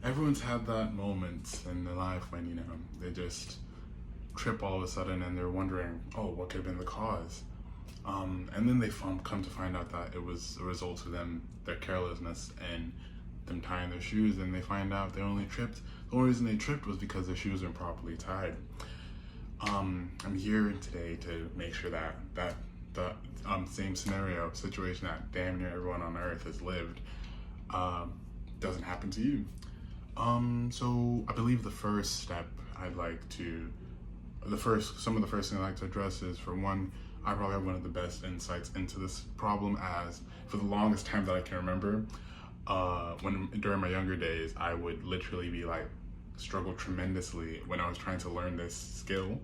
Everyone's had that moment in their life when, they just trip all of a sudden and they're wondering, oh, what could have been the cause? And then they come to find out that it was a result of their carelessness and them tying their shoes, and they find out they only tripped. The only reason they tripped was because their shoes weren't properly tied. I'm here today to make sure that the same situation that damn near everyone on earth has lived doesn't happen to you. So I believe the first things I'd like to address is, for one, I probably have one of the best insights into this problem, as for the longest time that I can remember, during my younger days, I would literally be struggle tremendously when I was trying to learn this skill.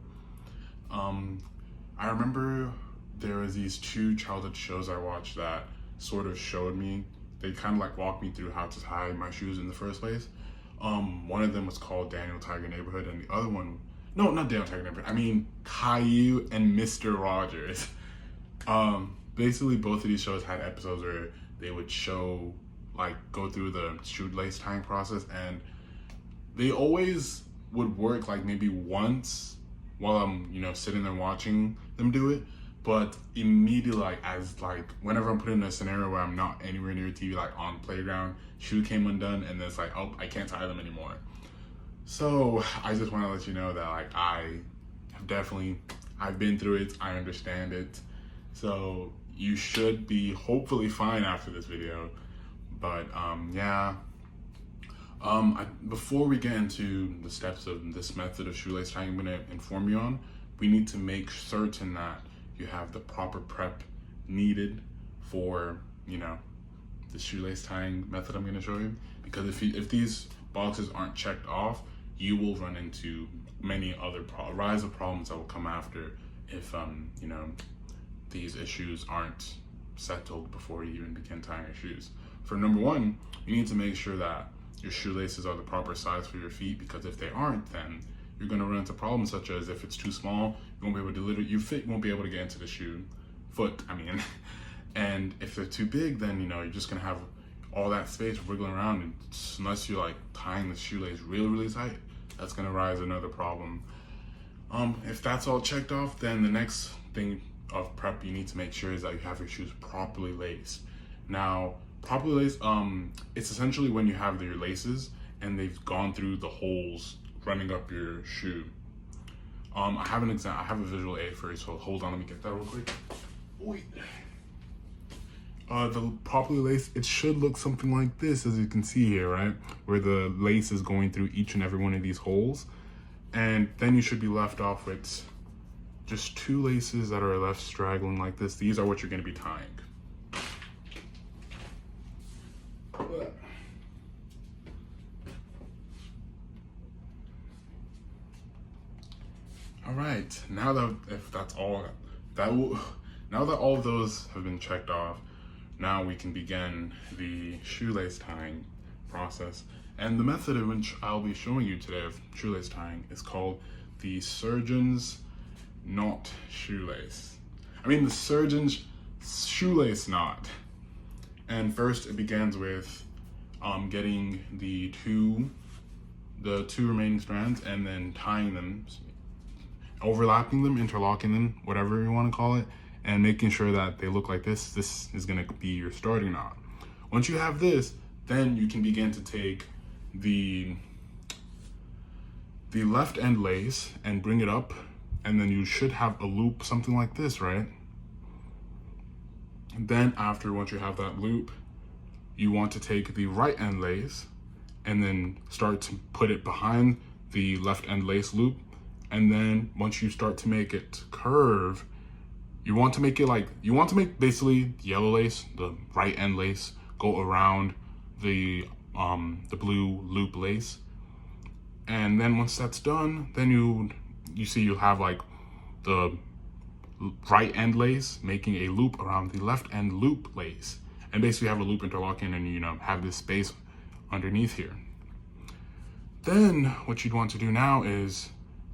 I remember there was these two childhood shows I watched that sort of showed me, they kind of walked me through how to tie my shoes in the first place. One of them was called Daniel Tiger Neighborhood, and the other one, no, not Daniel Tiger Neighborhood, I mean Caillou and Mr. Rogers. Basically both of these shows had episodes where they would show, go through the shoelace tying process, and they always would work maybe once while I'm, sitting there watching them do it. But immediately, whenever I'm put in a scenario where I'm not anywhere near TV, on playground, shoe came undone, and then it's oh, I can't tie them anymore. So I just want to let you know that I've been through it, I understand it. So you should be hopefully fine after this video. But yeah. Before we get into the steps of this method of shoelace tying I'm going to inform you on, we need to make certain that you have the proper prep needed for, the shoelace tying method I'm going to show you. Because if these boxes aren't checked off, you will run into many other rise of problems that will come after if, these issues aren't settled before you even begin tying your shoes. For number one, you need to make sure that your shoelaces are the proper size for your feet, because if they aren't, then you're going to run into problems such as, if it's too small, you won't be able to won't be able to get into the foot. And if they're too big, then you're just going to have all that space wiggling around, and unless you're tying the shoelace really, really tight, that's going to rise another problem. If that's all checked off, then the next thing of prep you need to make sure is that you have your shoes properly laced. Now, properly laced, it's essentially when you have your laces and they've gone through the holes running up your shoe. I have a visual aid for you, so hold on, let me get that real quick. Wait. The properly laced, it should look something like this, as you can see here, right? Where the lace is going through each and every one of these holes. And then you should be left off with just two laces that are left straggling like this. These are what you're going to be tying. All right, now that all of those have been checked off, now we can begin the shoelace tying process. And the method in which I'll be showing you today of shoelace tying is called the surgeon's knot shoelace. The surgeon's shoelace knot. And first it begins with getting the two remaining strands and then tying them, overlapping them, interlocking them, whatever you want to call it, and making sure that they look like this. This is going to be your starting knot. Once you have this, then you can begin to take the left end lace and bring it up, and then you should have a loop, something like this, right? And then once you have that loop, you want to take the right end lace and then start to put it behind the left end lace loop. And then once you start to make it curve, you want to make basically yellow lace, the right end lace, go around the blue loop lace. And then once that's done, then you see you have the right end lace making a loop around the left end loop lace, and basically have a loop interlocking, and have this space underneath here. Then what you'd want to do now is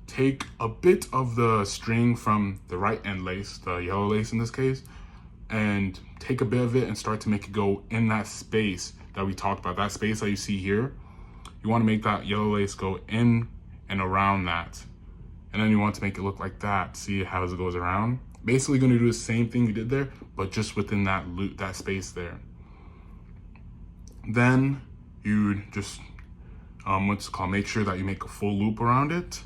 take a bit of the string from the right end lace, the yellow lace in this case, and take a bit of it and start to make it go in that space that we talked about, that space that you see here. you want to make that yellow lace go in and around that. And then you want to make it look like that. See how it goes around? Basically going to do the same thing you did there, but just within that loop, that space there. Then you just, what's it called? Make sure that you make a full loop around it.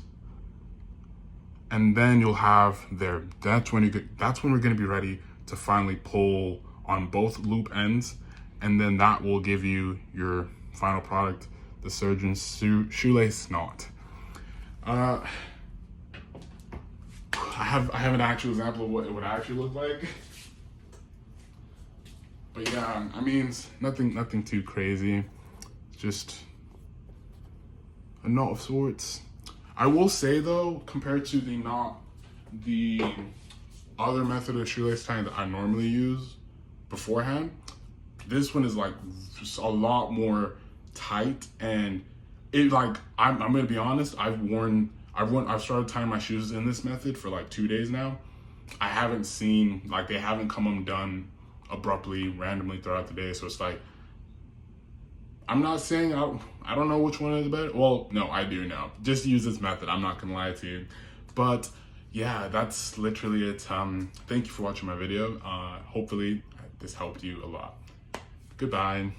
And then you'll have there, that's when we're gonna be ready to finally pull on both loop ends. And then that will give you your final product, the Surgeon's shoelace knot. I have an actual example of what it would actually look like. But yeah, I mean, it's nothing too crazy. It's just a knot of sorts. I will say though, compared to the other method of shoelace tying that I normally use beforehand, this one is like just a lot more tight, and it like I'm gonna be honest, I've started tying my shoes in this method for like 2 days now. I haven't seen, like, they haven't come undone abruptly, randomly throughout the day. So it's like, I'm not saying I don't know which one is better. Well, no, I do know. Just use this method. I'm not gonna lie to you. But yeah, that's literally it. Thank you for watching my video. Hopefully this helped you a lot. Goodbye.